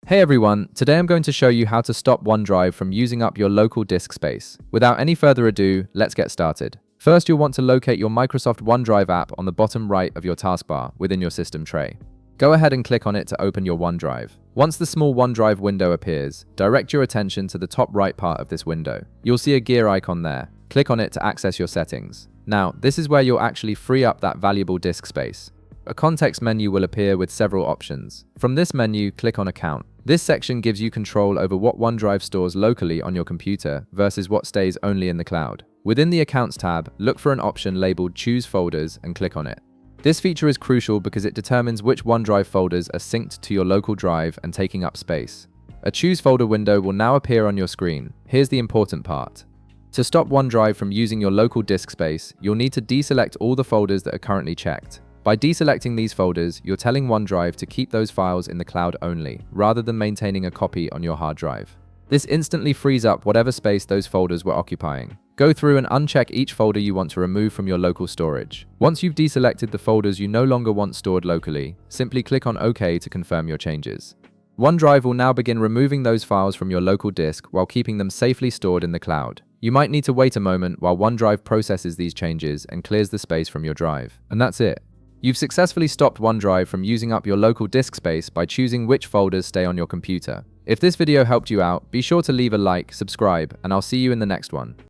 Hey everyone, today I'm going to show you how to stop OneDrive from using up your local disk space. Without any further ado, let's get started. First, you'll want to locate your Microsoft OneDrive app on the bottom right of your taskbar within your system tray. Go ahead and click on it to open your OneDrive. Once the small OneDrive window appears, direct your attention to the top right part of this window. You'll see a gear icon there. Click on it to access your settings. Now, this is where you'll actually free up that valuable disk space. A context menu will appear with several options. From this menu, click on Account. This section gives you control over what OneDrive stores locally on your computer versus what stays only in the cloud. Within the Accounts tab, look for an option labeled Choose Folders and click on it. This feature is crucial because it determines which OneDrive folders are synced to your local drive and taking up space. A Choose Folder window will now appear on your screen. Here's the important part. To stop OneDrive from using your local disk space, you'll need to deselect all the folders that are currently checked. By deselecting these folders, you're telling OneDrive to keep those files in the cloud only, rather than maintaining a copy on your hard drive. This instantly frees up whatever space those folders were occupying. Go through and uncheck each folder you want to remove from your local storage. Once you've deselected the folders you no longer want stored locally, simply click on OK to confirm your changes. OneDrive will now begin removing those files from your local disk while keeping them safely stored in the cloud. You might need to wait a moment while OneDrive processes these changes and clears the space from your drive. And that's it. You've successfully stopped OneDrive from using up your local disk space by choosing which folders stay on your computer. If this video helped you out, be sure to leave a like, subscribe, and I'll see you in the next one.